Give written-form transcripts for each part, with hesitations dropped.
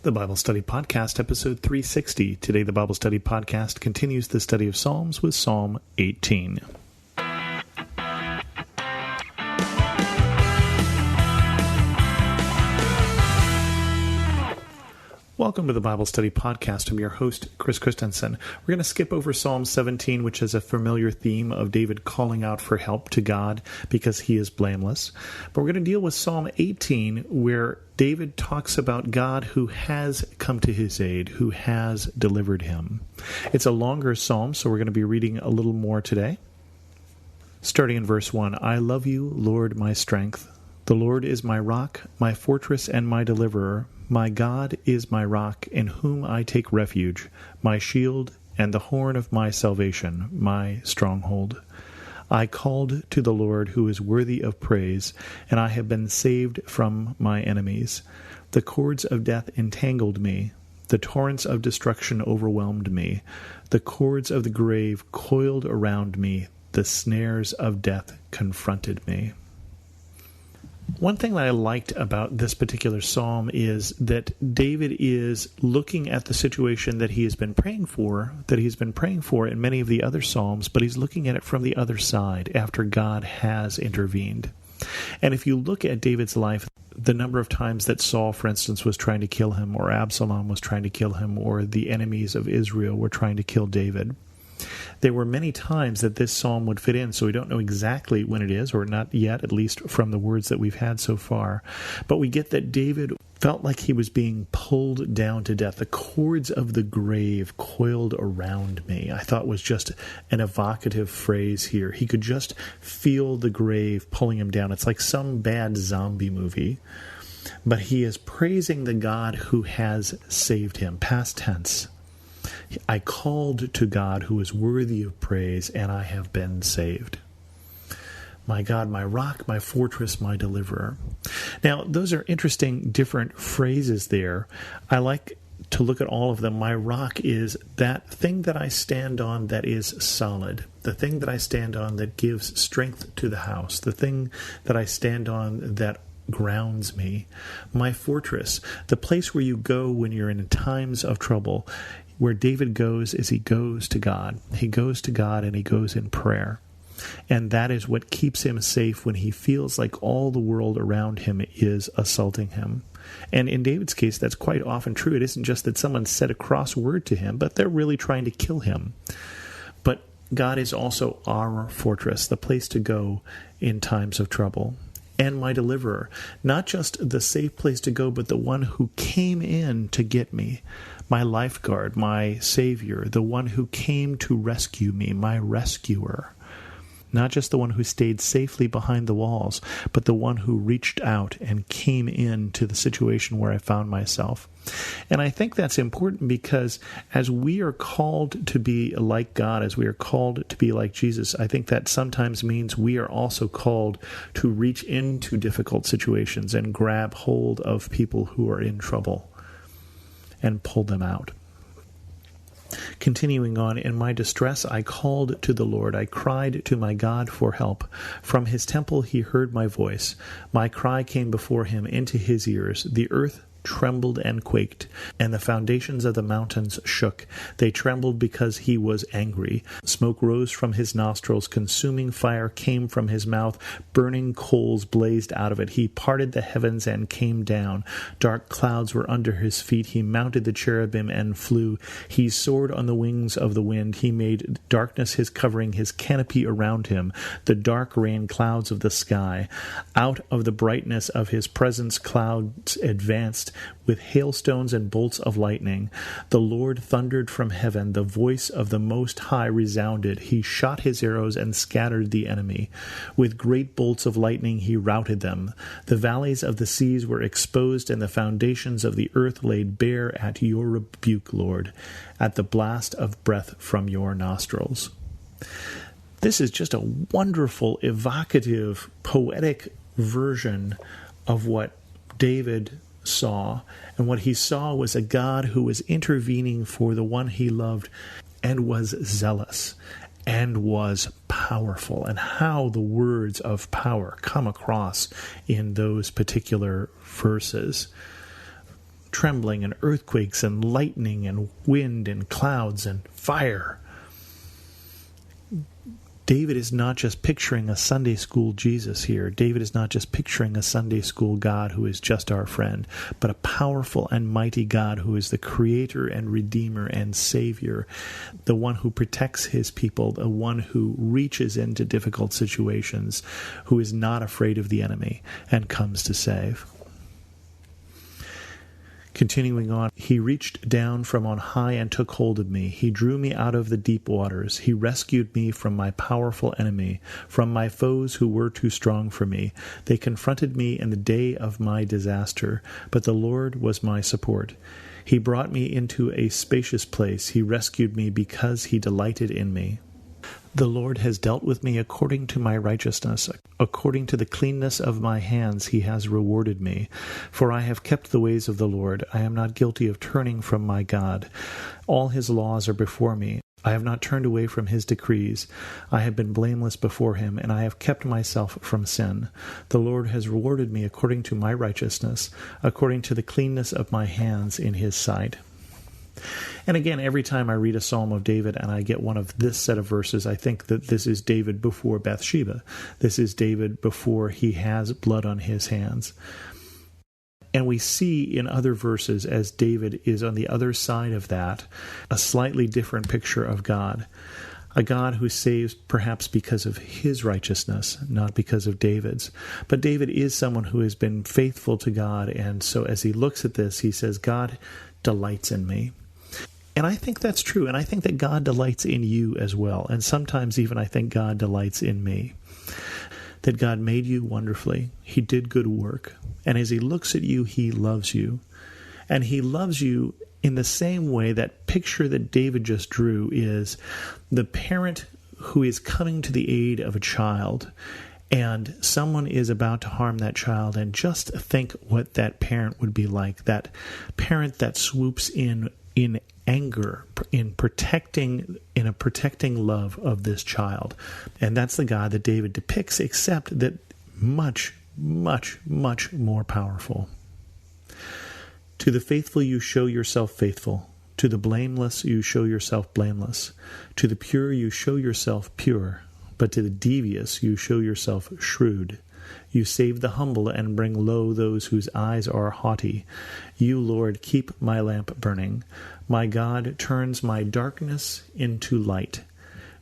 The Bible Study Podcast, episode 360. Today, the Bible Study Podcast continues the study of Psalms with Psalm 18. Welcome to the Bible Study Podcast. I'm your host, Chris Christensen. We're going to skip over Psalm 17, which is a familiar theme of David calling out for help to God because he is blameless. But we're going to deal with Psalm 18, where David talks about God who has come to his aid, who has delivered him. It's a longer psalm, so we're going to be reading a little more today. Starting in verse 1, I love you, Lord, my strength. The Lord is my rock, my fortress, and my deliverer. My God is my rock, in whom I take refuge, my shield and the horn of my salvation, my stronghold. I called to the Lord, who is worthy of praise, and I have been saved from my enemies. The cords of death entangled me. The torrents of destruction overwhelmed me. The cords of the grave coiled around me. The snares of death confronted me. One thing that I liked about this particular psalm is that David is looking at the situation that he has been praying for, in many of the other psalms, but he's looking at it from the other side after God has intervened. And if you look at David's life, the number of times that Saul, for instance, was trying to kill him, or Absalom was trying to kill him, or the enemies of Israel were trying to kill David, there were many times that this psalm would fit in, so we don't know exactly when it is, or not yet, at least from the words that we've had so far. But we get that David felt like he was being pulled down to death. The cords of the grave coiled around me, I thought was just an evocative phrase here. He could just feel the grave pulling him down. It's like some bad zombie movie. But he is praising the God who has saved him, past tense. I called to God who is worthy of praise, and I have been saved. My God, my rock, my fortress, my deliverer. Now, those are interesting, different phrases there. I like to look at all of them. My rock is that thing that I stand on that is solid, the thing that I stand on that gives strength to the house, the thing that I stand on that grounds me. My fortress, the place where you go when you're in times of trouble. Where David goes is he goes to God. He goes to God and he goes in prayer. And that is what keeps him safe when he feels like all the world around him is assaulting him. And in David's case, that's quite often true. It isn't just that someone said a cross word to him, but they're really trying to kill him. But God is also our fortress, the place to go in times of trouble. And my deliverer, not just the safe place to go, but the one who came in to get me, my lifeguard, my savior, the one who came to rescue me, my rescuer. Not just the one who stayed safely behind the walls, but the one who reached out and came into the situation where I found myself. And I think that's important because as we are called to be like God, as we are called to be like Jesus, I think that sometimes means we are also called to reach into difficult situations and grab hold of people who are in trouble and pull them out. Continuing on, in my distress I called to the Lord. I cried to my God for help. From his temple he heard my voice. My cry came before him into his ears. The earth trembled and quaked, and the foundations of the mountains shook. They trembled because he was angry. Smoke rose from his nostrils. Consuming fire came from his mouth. Burning coals blazed out of it. He parted the heavens and came down. Dark clouds were under his feet. He mounted the cherubim and flew. He soared on the wings of the wind. He made darkness his covering, his canopy around him, the dark rain clouds of the sky. Out of the brightness of his presence clouds advanced with hailstones and bolts of lightning. The Lord thundered from heaven. The voice of the Most High resounded. He shot his arrows and scattered the enemy. With great bolts of lightning he routed them. The valleys of the seas were exposed, and the foundations of the earth laid bare at your rebuke, Lord, at the blast of breath from your nostrils. This is just a wonderful, evocative, poetic version of what David saw, and what he saw was a God who was intervening for the one he loved and was zealous and was powerful, and how the words of power come across in those particular verses. trembling and earthquakes and lightning and wind and clouds and fire. David is not just picturing a Sunday school Jesus here. David is not just picturing a Sunday school God who is just our friend, but a powerful and mighty God who is the creator and redeemer and savior, the one who protects his people, the one who reaches into difficult situations, who is not afraid of the enemy and comes to save. Continuing on, he reached down from on high and took hold of me. He drew me out of the deep waters. He rescued me from my powerful enemy, from my foes who were too strong for me. They confronted me in the day of my disaster, but the Lord was my support. He brought me into a spacious place. He rescued me because he delighted in me. The Lord has dealt with me according to my righteousness. According to the cleanness of my hands he has rewarded me. For I have kept the ways of the Lord. I am not guilty of turning from my God. All his laws are before me. I have not turned away from his decrees. I have been blameless before him, and I have kept myself from sin. The Lord has rewarded me according to my righteousness, according to the cleanness of my hands in his sight. And again, every time I read a Psalm of David and I get one of this set of verses, I think that this is David before Bathsheba. This is David before he has blood on his hands. And we see in other verses, as David is on the other side of that, a slightly different picture of God. A God who saves perhaps because of his righteousness, not because of David's. But David is someone who has been faithful to God, and so as he looks at this, he says, God delights in me. And I think that's true, and I think that God delights in you as well. And sometimes even I think God delights in me. That God made you wonderfully. He did good work. And as he looks at you, he loves you. And he loves you in the same way that picture that David just drew is the parent who is coming to the aid of a child, and someone is about to harm that child, and just think what that parent would be like. That parent that swoops in anger, in a protecting love of this child. And that's the God that David depicts, except that much, much, much more powerful. To the faithful you show yourself faithful. To the blameless you show yourself blameless. To the pure you show yourself pure. But to the devious you show yourself shrewd. You save the humble and bring low those whose eyes are haughty. You, Lord, keep my lamp burning. My God turns my darkness into light.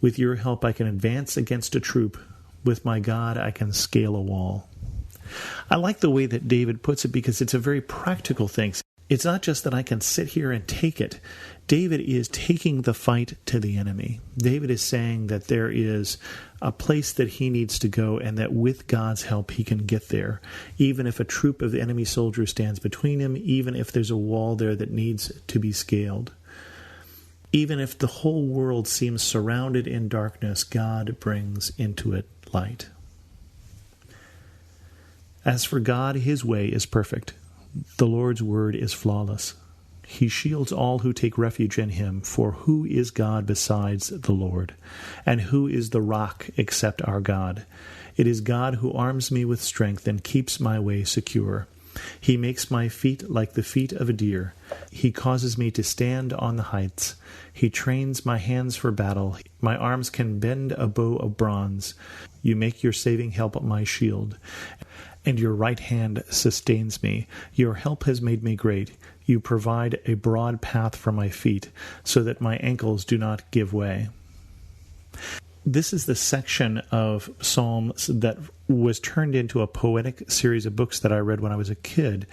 With your help I can advance against a troop. With my God I can scale a wall. I like the way that David puts it because it's a very practical thing. It's not just that I can sit here and take it. David is taking the fight to the enemy. David is saying that there is a place that he needs to go and that with God's help he can get there. Even if a troop of enemy soldiers stands between him, even if there's a wall there that needs to be scaled. Even if the whole world seems surrounded in darkness, God brings into it light. As for God, his way is perfect. The Lord's word is flawless. He shields all who take refuge in him, for who is God besides the Lord? And who is the rock except our God? It is God who arms me with strength and keeps my way secure. He makes my feet like the feet of a deer. He causes me to stand on the heights. He trains my hands for battle. My arms can bend a bow of bronze. You make your saving help my shield, and your right hand sustains me. Your help has made me great. You provide a broad path for my feet, so that my ankles do not give way. This is the section of Psalms that was turned into a poetic series of books that I read when I was a kid,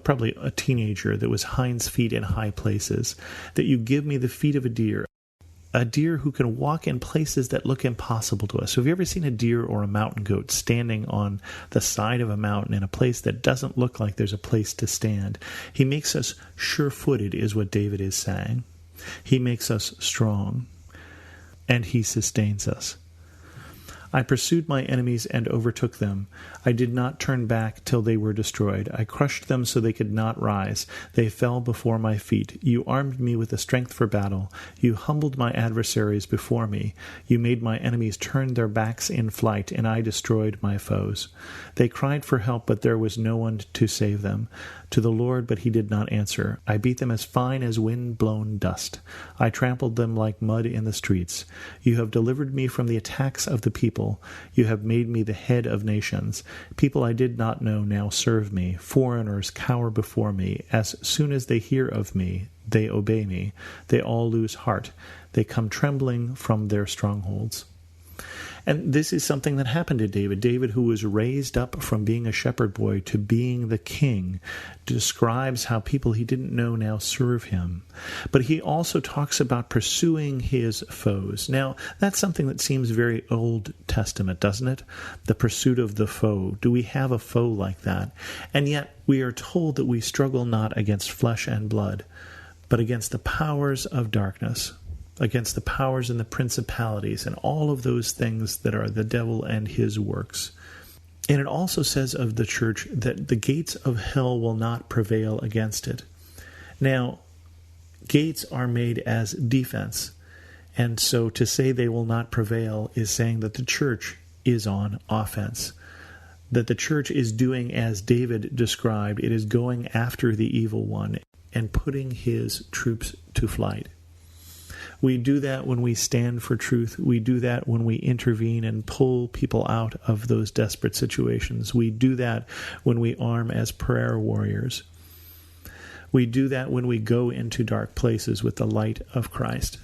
probably a teenager, that was Hind's Feet in High Places. That you give me the feet of a deer who can walk in places that look impossible to us. So have you ever seen a deer or a mountain goat standing on the side of a mountain in a place that doesn't look like there's a place to stand? He makes us sure-footed, is what David is saying. He makes us strong, and he sustains us. I pursued my enemies and overtook them. I did not turn back till they were destroyed. I crushed them so they could not rise. They fell before my feet. You armed me with the strength for battle. You humbled my adversaries before me. You made my enemies turn their backs in flight, and I destroyed my foes. They cried for help, but there was no one to save them. To the Lord, but he did not answer. I beat them as fine as wind-blown dust. I trampled them like mud in the streets. You have delivered me from the attacks of the people. You have made me the head of nations. People I did not know now serve me. Foreigners cower before me. As soon as they hear of me, they obey me. They all lose heart. They come trembling from their strongholds. And this is something that happened to David. David, who was raised up from being a shepherd boy to being the king, describes how people he didn't know now serve him. But he also talks about pursuing his foes. Now, that's something that seems very Old Testament, doesn't it? The pursuit of the foe. Do we have a foe like that? And yet we are told that we struggle not against flesh and blood, but against the powers of darkness, against the powers and the principalities and all of those things that are the devil and his works. And it also says of the church that the gates of hell will not prevail against it. Now, gates are made as defense. And so to say they will not prevail is saying that the church is on offense. That the church is doing as David described. It is going after the evil one and putting his troops to flight. We do that when we stand for truth. We do that when we intervene and pull people out of those desperate situations. We do that when we arm as prayer warriors. We do that when we go into dark places with the light of Christ.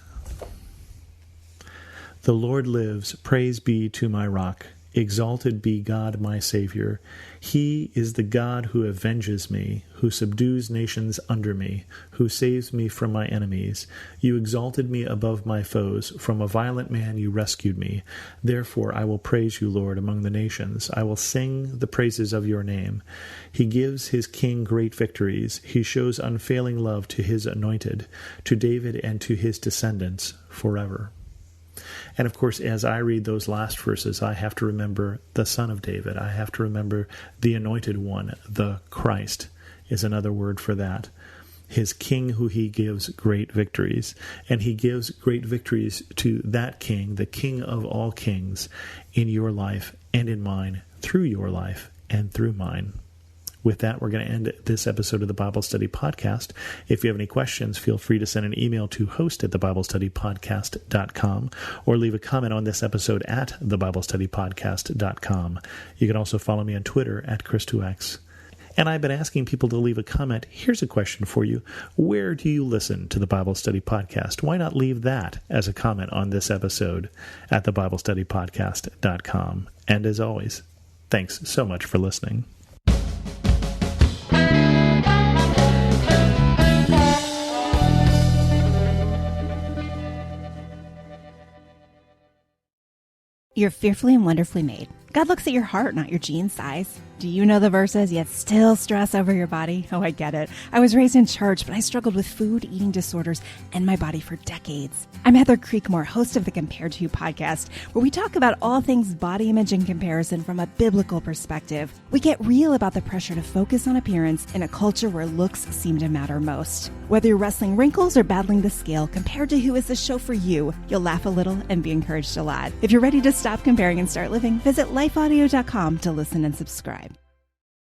The Lord lives. Praise be to my rock. Exalted be God my Savior. He is the God who avenges me, who subdues nations under me, who saves me from my enemies. You exalted me above my foes. From a violent man you rescued me. Therefore I will praise you, Lord, among the nations. I will sing the praises of your name. He gives his king great victories. He shows unfailing love to his anointed, to David and to his descendants forever. And of course, as I read those last verses, I have to remember the Son of David. I have to remember the Anointed One. The Christ is another word for that. His King who he gives great victories. And he gives great victories to that King, the King of all kings, in your life and in mine, through your life and through mine. With that, we're going to end this episode of the Bible Study Podcast. If you have any questions, feel free to send an email to host@thebiblestudypodcast.com or leave a comment on this episode at thebiblestudypodcast.com. You can also follow me on Twitter at Chris2X. And I've been asking people to leave a comment. Here's a question for you. Where do you listen to the Bible Study Podcast? Why not leave that as a comment on this episode at thebiblestudypodcast.com? And as always, thanks so much for listening. You're fearfully and wonderfully made. God looks at your heart, not your jean size. Do you know the verses, yet still stress over your body? Oh, I get it. I was raised in church, but I struggled with food, eating disorders, and my body for decades. I'm Heather Creekmore, host of the Compared to You podcast, where we talk about all things body image and comparison from a biblical perspective. We get real about the pressure to focus on appearance in a culture where looks seem to matter most. Whether you're wrestling wrinkles or battling the scale, Compared to You is the show for you. You'll laugh a little and be encouraged a lot. If you're ready to stop comparing and start living, visit lifeaudio.com to listen and subscribe.